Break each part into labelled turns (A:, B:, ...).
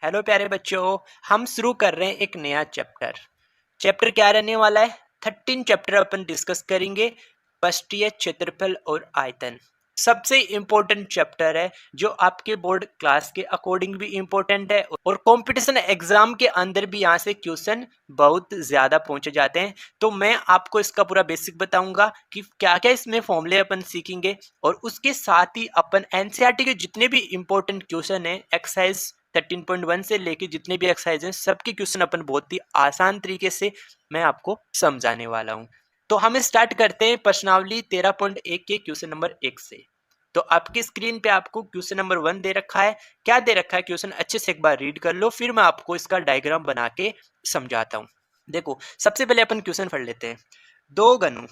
A: Hello प्यारे बच्चों, हम शुरू कर रहे हैं एक नया चैप्टर। चैप्टर क्या रहने वाला है? 13 चैप्टर अपन डिस्कस करेंगे। पृष्ठीय क्षेत्रफल और आयतन सबसे इम्पोर्टेंट चैप्टर है, जो आपके बोर्ड क्लास के अकॉर्डिंग भी इम्पोर्टेंट है और कंपटीशन एग्जाम के अंदर भी यहाँ से क्वेश्चन बहुत ज्यादा पूछे जाते हैं। तो मैं आपको इसका पूरा बेसिक बताऊंगा कि क्या क्या इसमें फॉर्मूले अपन सीखेंगे, और उसके साथ ही अपन एनसीईआरटी के जितने भी इम्पोर्टेंट क्वेश्चन है एक्सरसाइज 13.1 से लेके जितने भी एक्सरसाइज हैं सबके क्वेश्चन अपन बहुत ही आसान तरीके से मैं आपको समझाने वाला हूं। तो हम स्टार्ट करते हैं प्रश्नावली 13.1 के क्वेश्चन नंबर 1 से। तो आपकी स्क्रीन पे आपको क्वेश्चन नंबर 1 दे रखा है। क्या दे रखा है क्वेश्चन अच्छे से एक बार रीड कर लो, फिर मैं आपको इसका डायग्राम बना के समझाता हूं। देखो, सबसे पहले अपन क्वेश्चन पढ़ लेते हैं। दो घनों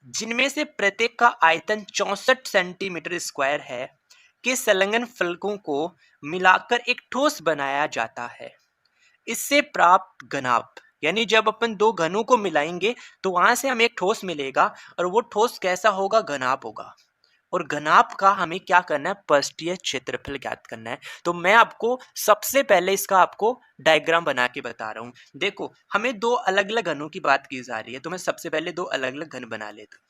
A: जिनमें से प्रत्येक का आयतन 64 सेंटीमीटर स्क्वायर है के संलग्न फलकों को मिलाकर एक ठोस बनाया जाता है। इससे प्राप्त घनाभ, यानी जब अपन दो घनों को मिलाएंगे तो वहां से हमें एक ठोस मिलेगा, और वो ठोस कैसा होगा? घनाभ होगा। और घनाभ का हमें क्या करना है? पृष्ठीय क्षेत्रफल ज्ञात करना है। तो मैं आपको सबसे पहले इसका आपको डायग्राम बना के बता रहा हूं। देखो, हमें दो अलग अलग घनों की बात की जा रही है, तो मैं सबसे पहले दो अलग अलग घन बना लेता हूं।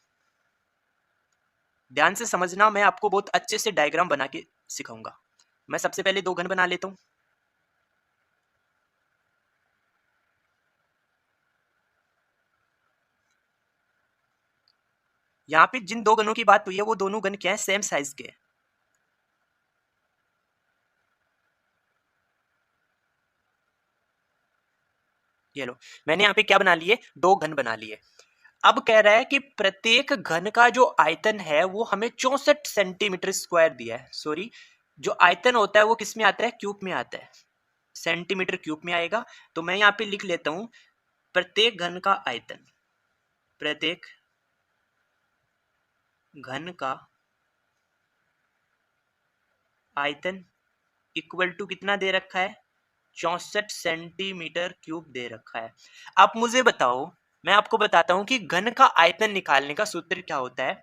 A: ध्यान से समझना, मैं आपको बहुत अच्छे से डायग्राम बना के सिखाऊंगा। मैं सबसे पहले दो घन बना लेता हूं। यहाँ पे जिन दो गणों की बात हुई है वो दोनों गण क्या है? सेम साइज के। ये लो, मैंने यहाँ पे क्या बना लिए? दो घन बना लिए। अब कह रहा है कि प्रत्येक घन का जो आयतन है वो हमें 64 सेंटीमीटर स्क्वायर दिया है। सॉरी, जो आयतन होता है वो किस में आता है? क्यूब में आता है। सेंटीमीटर क्यूब में आएगा। तो मैं यहाँ पे लिख लेता हूं, प्रत्येक घन का आयतन, प्रत्येक घन का आयतन इक्वल टू कितना दे रखा है? 64 सेंटीमीटर क्यूब दे रखा है। आप मुझे बताओ, मैं आपको बताता हूं कि घन का आयतन निकालने का सूत्र क्या होता है?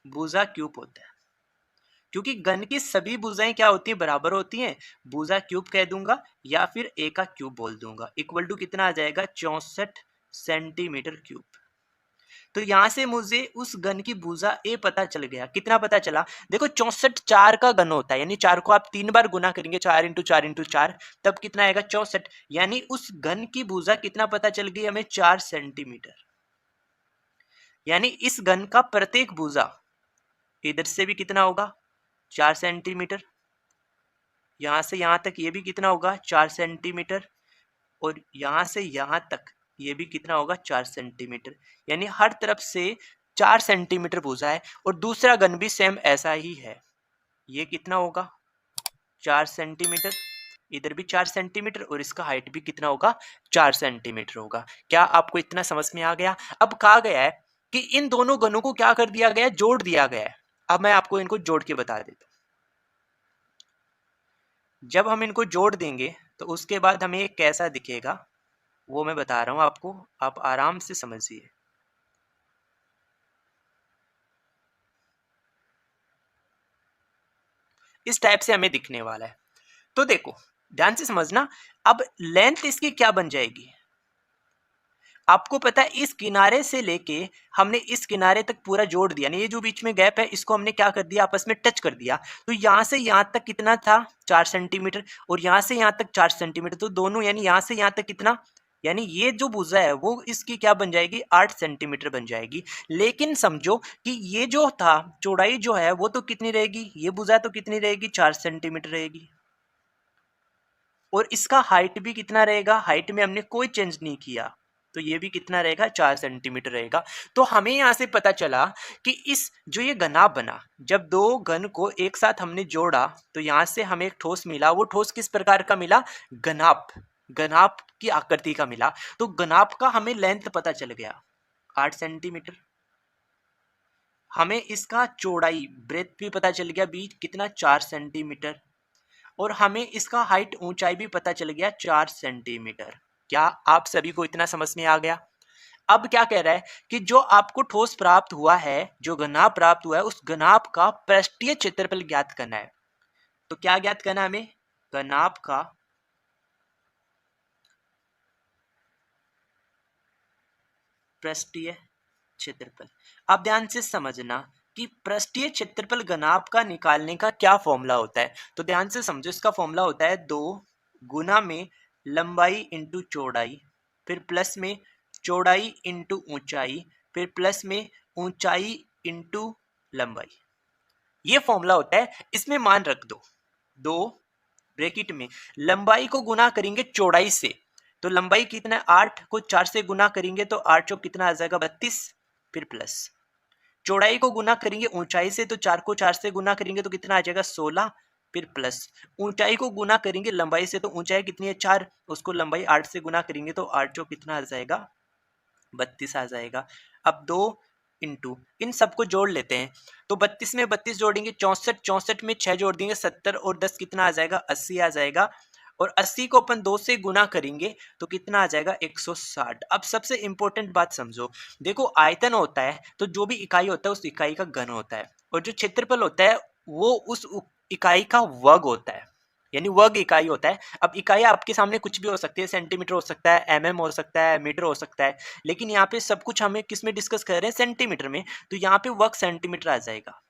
A: भुजा क्यूब होता है। क्योंकि घन की सभी भुजाएं क्या होती है? बराबर होती हैं। भुजा क्यूब कह दूंगा या फिर ए का क्यूब बोल दूंगा। इक्वल टू कितना आ जाएगा? 64 सेंटीमीटर क्यूब। तो यहां से मुझे उस घन की भुजा ए पता चल गया। कितना पता चला? देखो, 64 चार का घन होता है, यानी चार को आप 3 बार गुना करेंगे, 4 इंटू 4 इंटू 4, तब कितना आएगा? 64। यानी उस घन की भुजा कितना पता चल गई हमें? 4 सेंटीमीटर। यानी इस घन का प्रत्येक भुजा इधर से भी कितना होगा? 4 सेंटीमीटर। यहां से यहां तक ये भी कितना होगा? 4 सेंटीमीटर। और यहां से यहां तक ये भी कितना होगा? 4 सेंटीमीटर। यानी हर तरफ से 4 सेंटीमीटर भुजा है। और दूसरा घन भी सेम ऐसा ही है। ये कितना होगा? 4 सेंटीमीटर। इधर भी 4 सेंटीमीटर, और इसका हाइट भी कितना होगा? 4 सेंटीमीटर होगा। क्या आपको इतना समझ में आ गया? अब कहा गया है कि इन दोनों घनों को क्या कर दिया गया है? जोड़ दिया गया है। अब मैं आपको इनको जोड़ के बता देता हूं। जब हम इनको जोड़ देंगे तो उसके बाद हमें एक कैसा दिखेगा वो मैं बता रहा हूं आपको, आप आराम से समझिए। इस टाइप से हमें दिखने वाला है। तो देखो, ध्यान से समझना। अब लेंथ इसकी क्या बन जाएगी? आपको पता है, इस किनारे से लेके हमने इस किनारे तक पूरा जोड़ दिया ना, ये जो बीच में गैप है इसको हमने क्या कर दिया? आपस में टच कर दिया। तो यहां से यहां तक कितना था? 4 सेंटीमीटर। और यहां से यहां तक 4 सेंटीमीटर। तो दोनों, यानी यहां से यहां तक कितना? यानी ये जो भुजा है वो इसकी क्या बन जाएगी? 8 सेंटीमीटर बन जाएगी। लेकिन समझो कि ये जो था चौड़ाई जो है वो तो कितनी रहेगी? ये भुजा तो कितनी रहेगी? 4 सेंटीमीटर रहेगी। और इसका हाइट भी कितना रहेगा? हाइट में हमने कोई चेंज नहीं किया, तो ये भी कितना रहेगा? 4 सेंटीमीटर रहेगा। तो हमें यहां से पता चला कि इस जो ये घनाभ बना, जब दो घन को एक साथ हमने जोड़ा तो यहां से हमें एक ठोस मिला। वो ठोस किस प्रकार का मिला? घनाभ, घनाभ की आकृति का मिला। तो घनाभ का हमें लेंथ पता चल गया, 8 सेंटीमीटर। हमें इसका चौड़ाई, ब्रेथ भी पता चल गया, बीच कितना? 4 सेंटीमीटर। और हमें इसका हाइट, ऊंचाई भी पता चल गया, 4 सेंटीमीटर। क्या आप सभी को इतना समझ में आ गया? अब क्या कह रहा है कि जो आपको ठोस प्राप्त हुआ है, जो घनाभ प्राप्त हुआ है, उस घनाभ का पृष्ठीय क्षेत्रफल ज्ञात करना है। तो क्या ज्ञात करना है हमें? घनाभ का पृष्ठीय क्षेत्रफल। अब ध्यान से समझना कि पृष्ठीय क्षेत्रफल घनाभ का निकालने का क्या फॉर्मूला होता है। तो ध्यान से समझो, इसका फॉर्मूला होता है 2 गुना में लंबाई इंटू चौड़ाई, फिर प्लस में चौड़ाई इंटू ऊंचाई, फिर प्लस में ऊंचाई इंटू लंबाई। ये फॉर्मूला होता है। इसमें मान रख दो, 2 ब्रैकेट में लंबाई को गुना करेंगे चौड़ाई से, तो लंबाई कितना है 8 को 4 से गुना करेंगे तो 8 चौक कितना आ जाएगा 32, फिर प्लस चौड़ाई को गुना करेंगे ऊंचाई से, तो 4 को 4 से गुना करेंगे तो कितना आ जाएगा 16, फिर प्लस ऊंचाई को गुना करेंगे लंबाई से, तो ऊंचाई कितनी है 4, उसको लंबाई 8 से गुना करेंगे तो 8 चौक कितना आ जाएगा 32 आ जाएगा। अब 2 इंटू इन सबको जोड़ लेते हैं, तो 32 में 32 जोड़ेंगे 64, 64 में 6 जोड़ देंगे 70 और 10 कितना आ जाएगा 80 आ जाएगा। और 80 को अपन 2 से गुना करेंगे तो कितना आ जाएगा 160। अब सबसे इंपॉर्टेंट बात समझो, देखो आयतन होता है तो जो भी इकाई होता है उस इकाई का घन होता है, और जो क्षेत्रफल होता है वो उस इकाई का वर्ग होता है, यानी वर्ग इकाई होता है। अब इकाई आपके सामने कुछ भी हो सकती है, सेंटीमीटर हो सकता है, एमएम हो सकता है, मीटर हो सकता है, लेकिन यहाँ पे सब कुछ हमें किस में डिस्कस कर रहे हैं सेंटीमीटर में, तो यहाँ पे वर्ग सेंटीमीटर आ जाएगा,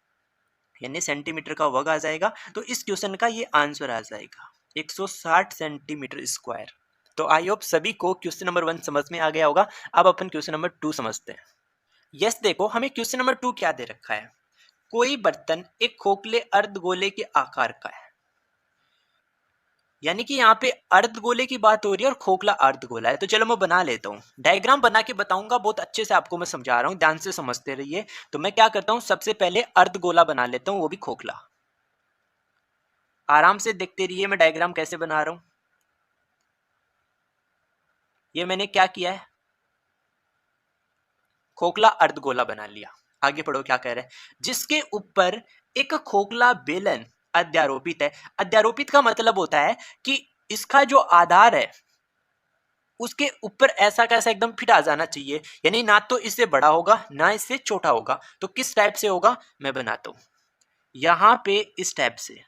A: यानी सेंटीमीटर का वर्ग आ जाएगा। तो इस क्वेश्चन का ये आंसर आ जाएगा 160 सेंटीमीटर स्क्वायर। तो आई होप सभी को क्वेश्चन नंबर 1 समझ में आ गया होगा। अब अपन क्वेश्चन नंबर 2 समझते हैं। यस देखो, हमें क्वेश्चन नंबर 2 क्या दे रखा है, कोई बर्तन एक खोखले अर्धगोले के आकार का है, यानी कि यहाँ पे अर्धगोले की बात हो रही है और खोखला अर्धगोला है। तो चलो मैं बना लेता हूँ, डायग्राम बना के बताऊंगा, बहुत अच्छे से आपको मैं समझा रहा हूँ, ध्यान से समझते रहिए। तो मैं क्या करता हूँ, सबसे पहले अर्धगोला बना लेता हूँ, वो भी खोखला। आराम से देखते रहिए मैं डायग्राम कैसे बना रहा हूँ। ये मैंने क्या किया है, खोखला अर्धगोला बना लिया। आगे पढ़ो क्या कह रहे हैं, जिसके ऊपर एक खोखला बेलन अध्यारोपित है। अध्यारोपित का मतलब होता है कि इसका जो आधार है उसके ऊपर ऐसा कैसा एकदम फिट आ जाना चाहिए, यानी ना तो इससे बड़ा होगा ना इससे छोटा होगा। तो किस टाइप से होगा मैं बनाता हूं, यहां पे इस टाइप से,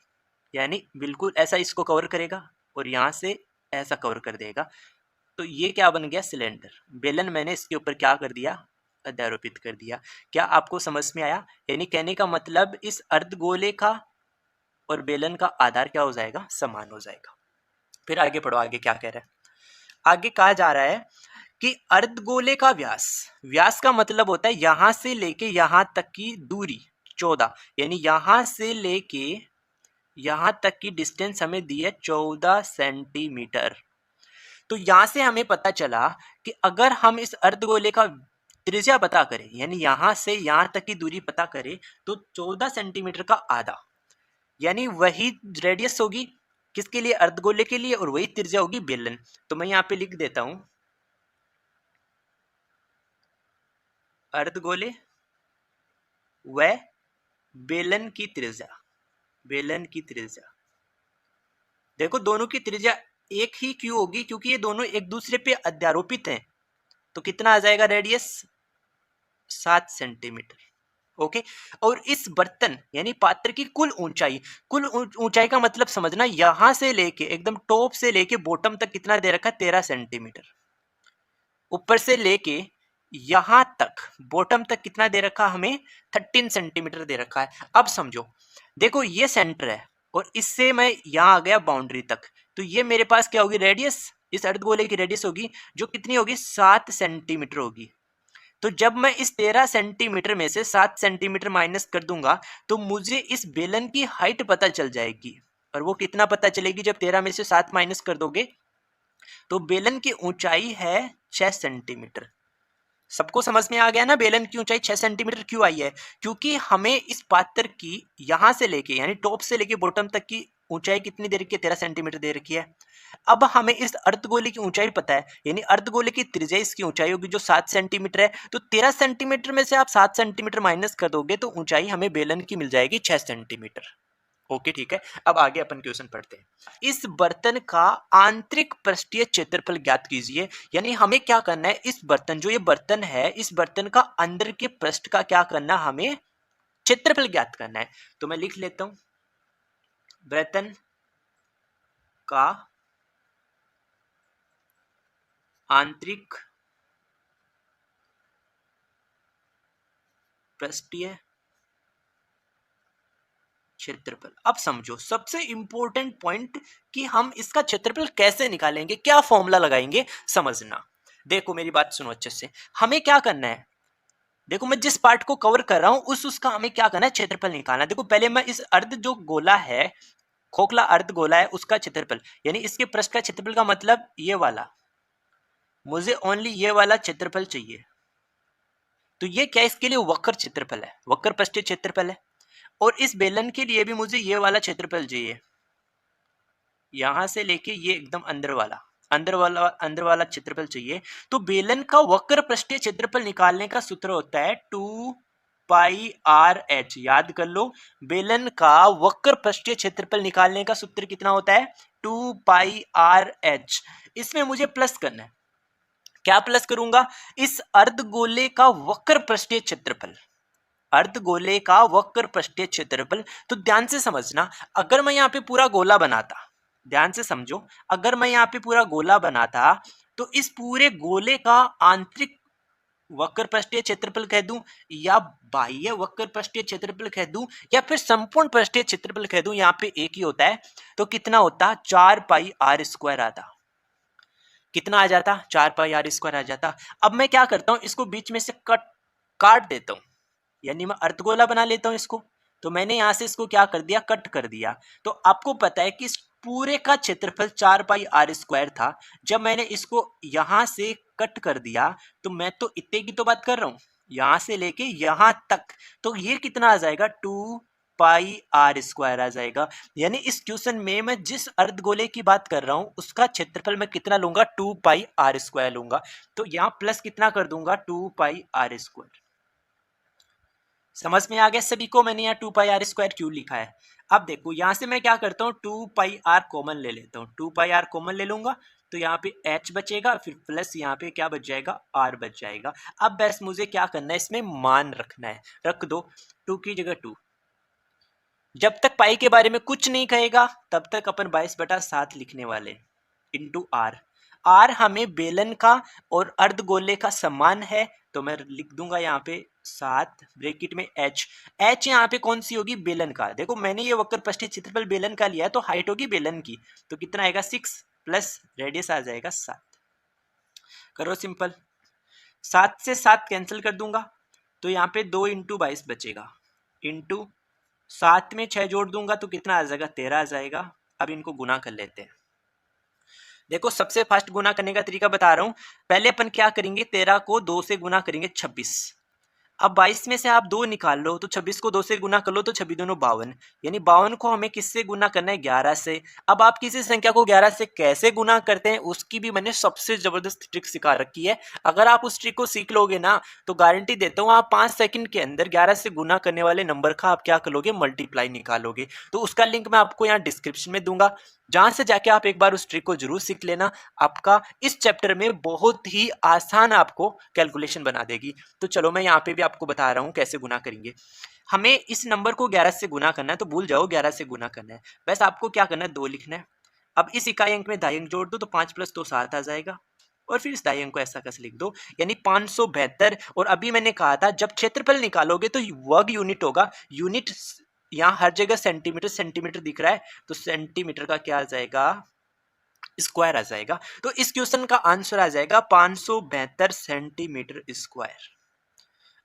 A: यानी बिल्कुल ऐसा इसको कवर करेगा और यहां से ऐसा कवर कर देगा। तो ये क्या बन गया सिलेंडर, बेलन मैंने इसके ऊपर क्या कर दिया अध्यारोपित कर दिया। क्या आपको समझ में आया, यानी कहने का मतलब इस अर्धगोले का और बेलन का आधार क्या हो जाएगा समान हो जाएगा। फिर आगे पढ़ो, आगे क्या कह रहा है, आगे कहा जा रहा है कि अर्धगोले का व्यास, व्यास का मतलब होता है यहां से लेके यहां तक की दूरी 14, यानी यहां से लेके यहां तक की डिस्टेंस हमें दी है 14 सेंटीमीटर। तो यहां से हमें पता चला कि अगर हम इस अर्धगोले का त्रिज्या पता करें, यानी यहां से यहां तक की दूरी पता करें, तो 14 सेंटीमीटर का आधा, यानी वही रेडियस होगी किसके लिए अर्धगोले के लिए, और वही त्रिज्या होगी बेलन। तो मैं यहाँ पे लिख देता हूं अर्धगोले व बेलन की त्रिज्या, बेलन की त्रिज्या। देखो दोनों की त्रिज्या एक ही क्यों होगी, क्योंकि ये दोनों एक दूसरे पे अध्यारोपित हैं। तो कितना आ जाएगा रेडियस 7 सेंटीमीटर। ओके, और इस बर्तन यानी पात्र की कुल ऊंचाई, कुल ऊंचाई का मतलब समझना, यहां से लेके एकदम टॉप से लेके बॉटम तक कितना दे रखा है 13 सेंटीमीटर, ऊपर से लेके यहां तक बॉटम तक कितना दे रखा हमें 13 सेंटीमीटर दे रखा है। अब समझो, देखो ये सेंटर है और इससे मैं यहां आ गया बाउंड्री तक, तो ये मेरे पास क्या होगी रेडियस, इस अर्धगोले की रेडियस होगी जो कितनी होगी 7 सेंटीमीटर होगी। तो जब मैं इस 13 सेंटीमीटर में से 7 सेंटीमीटर माइनस कर दूंगा तो मुझे इस बेलन की हाइट पता चल जाएगी, और वो कितना पता चलेगी जब 13 में से 7 माइनस कर दोगे, तो बेलन की ऊंचाई है 6 सेंटीमीटर। सबको समझ में आ गया ना बेलन की ऊंचाई 6 सेंटीमीटर क्यों आई है, क्योंकि हमें इस पात्र की यहां से लेके यानी टॉप से लेके बॉटम तक की ऊंचाई कितनी दे रखी है 13 सेंटीमीटर दे रखी है। अब हमें इस अर्धगोले की ऊंचाई पता है, यानी अर्धगोले की त्रिज्या इसकी ऊंचाई होगी जो 7 सेंटीमीटर है, तो 13 सेंटीमीटर में से आप 7 सेंटीमीटर माइनस कर दोगे तो ऊंचाई हमें बेलन की मिल जाएगी 6 सेंटीमीटर। ओके ठीक है, अब आगे अपन क्वेश्चन पढ़ते हैं। इस बर्तन का आंतरिक पृष्ठीय क्षेत्रफल ज्ञात कीजिए, यानी हमें क्या करना है, इस बर्तन जो ये बर्तन है इस बर्तन का अंदर के पृष्ठ का क्या करना, हमें क्षेत्रफल ज्ञात करना है। तो मैं लिख लेता हूं बर्तन का आंतरिक पृष्ठीय क्षेत्रफल। अब समझो सबसे इंपॉर्टेंट पॉइंट कि हम इसका क्षेत्रफल कैसे निकालेंगे, क्या फॉर्मूला लगाएंगे, समझना। देखो मेरी बात सुनो अच्छे से। हमें क्या करना है, देखो मैं जिस पार्ट को कवर कर रहा हूं उसका हमें क्या करना है, क्षेत्रफल निकालना है। देखो पहले मैं इस अर्ध जो गोला है, खोखला अर्ध गोला है, उसका क्षेत्रफल यानी इसके पृष्ठ का क्षेत्रफल का मतलब ये वाला, मुझे ओनली ये वाला क्षेत्रफल चाहिए। तो ये क्या, इसके लिए वक्र क्षेत्रफल है, वक्र पृष्ठीय क्षेत्रफल है। और इस बेलन के लिए भी मुझे ये वाला क्षेत्रफल चाहिए, यहां से लेके ये एकदम अंदर वाला क्षेत्रफल चाहिए। तो बेलन का वक्र पृष्ठीय क्षेत्रफल निकालने का सूत्र होता है 2πr(h). याद कर लो, बेलन का वक्र पृष्ठीय क्षेत्रफल निकालने का सूत्र कितना होता है, 2πr(h). इसमें मुझे प्लस करना है, क्या प्लस करूंगा, इस अर्धगोले का वक्र पृष्ठीय क्षेत्रफल, अर्धगोले का वक्र पृष्ठीय क्षेत्रफल। तो ध्यान से समझना, अगर मैं यहाँ पे पूरा गोला बनाता, ध्यान से समझो, अगर मैं यहाँ पे पूरा गोला बनाता तो इस पूरे गोले का आंतरिक वक्र पृष्ठीय क्षेत्रफल कह दूं, या बाह्य वक्र पृष्ठीय क्षेत्रफल कह दूं, या फिर संपूर्ण पृष्ठीय क्षेत्रफल कह दूं, यहाँ पे एक ही होता है। तो कितना होता, 4πr² आता, कितना आ जाता, 4πr² आ जाता। अब मैं क्या करता हूं, इसको बीच में से काट देता हूं, यानी मैं अर्धगोला बना लेता हूं इसको। तो मैंने यहां से इसको क्या कर दिया, कट कर दिया। तो आपको पता है कि इस पूरे का क्षेत्रफल 4πr² था। जब मैंने इसको यहां से कट कर दिया तो मैं तो इतने की तो बात कर रहा हूं, यहां से लेके यहां तक, तो ये कितना आ जाएगा, 2πr² आ जाएगा। यानी इस क्वेश्चन में मैं जिस अर्धगोले की बात कर रहा हूं उसका क्षेत्रफल मैं कितना लूंगा, 2πr² लूंगा। तो यहां प्लस कितना कर दूंगा, 2πr²। समझ में आ गया सभी को, मैंने यहाँ 2πr² क्यों लिखा है। अब देखो यहां से मैं क्या करता हूँ, 2πr कॉमन ले लेता हूँ, 2πr कॉमन ले लूंगा तो यहाँ पे h बचेगा, फिर प्लस यहाँ पे क्या बच जाएगा, r बच जाएगा। अब बस मुझे क्या करना है, इसमें मान रखना है, रख दो 2 की जगह 2। जब तक पाई के बारे में कुछ नहीं कहेगा तब तक अपन 22/7 लिखने वाले, इंटू आर। आर हमें बेलन का और अर्धगोले का समान है, तो मैं लिख दूंगा यहाँ पे 7 ब्रैकेट में h। h यहाँ पे कौन सी होगी, बेलन का। देखो मैंने ये वक्र पृष्ठीय क्षेत्रफल बेलन का लिया है, तो हाइट होगी बेलन की, तो कितना आएगा 6 प्लस रेडियस आ जाएगा 7। करो सिंपल, 7 से 7 कैंसिल कर दूंगा तो यहाँ पे 2 × 22 बचेगा, इंटू 7 में 6 जोड़ दूंगा तो कितना आ जाएगा, 13 आ जाएगा। अब इनको गुना कर लेते हैं। देखो सबसे फास्ट गुना करने का तरीका बता रहा हूं। पहले अपन क्या करेंगे, 13 को 2 से गुना करेंगे, 26। अब 22 में से आप 2 निकाल लो तो 26 को 2 से गुना कर लो तो 26 दूनी 52, यानी 52 को हमें किससे गुना करना है, 11 से। अब आप किसी संख्या को 11 से कैसे गुना करते हैं उसकी भी मैंने सबसे जबरदस्त ट्रिक सिखा रखी है। अगर आप उस ट्रिक को सीख लोगे ना तो गारंटी देता हूँ आप 5 सेकंड के अंदर 11 से गुना करने वाले नंबर का आप क्या करोगे, मल्टीप्लाई निकालोगे। तो उसका लिंक मैं आपको यहाँ डिस्क्रिप्शन में दूंगा, जहां से जाके आप एक बार उस ट्रिक को जरूर सीख लेना। आपका इस चैप्टर में बहुत ही आसान आपको कैलकुलेशन बना देगी। तो चलो मैं यहाँ पे भी आपको बता रहा हूँ कैसे गुना करेंगे। हमें इस नंबर को 11 से गुना करना है, तो भूल जाओ 11 से गुना करना है, बस आपको क्या करना है, 2 लिखना है। अब इस इकाई अंक में दाई अंक जोड़ दो तो 5 + 2 7 आ जाएगा, और फिर इस दाई अंक को ऐसा कैसे लिख दो, यानी 572। और अभी मैंने कहा था जब क्षेत्रफल निकालोगे तो वर्ग यूनिट होगा, यूनिट यहाँ हर जगह सेंटीमीटर सेंटीमीटर दिख रहा है, तो सेंटीमीटर का क्या आ जाएगा, स्क्वायर आ जाएगा। तो इस क्वेश्चन का आंसर आ जाएगा 572 सेंटीमीटर स्क्वायर।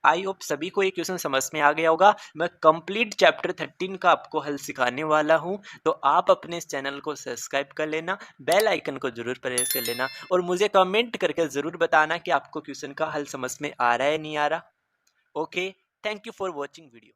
A: आई होप सभी को ये क्वेश्चन समझ में आ गया होगा। मैं कंप्लीट चैप्टर 13 का आपको हल सिखाने वाला हूं, तो आप अपने इस चैनल को सब्सक्राइब कर लेना, बेल आइकन को जरूर प्रेस कर लेना, और मुझे कमेंट करके जरूर बताना कि आपको क्वेश्चन का हल समझ में आ रहा है नहीं आ रहा। Okay, thank you for watching video.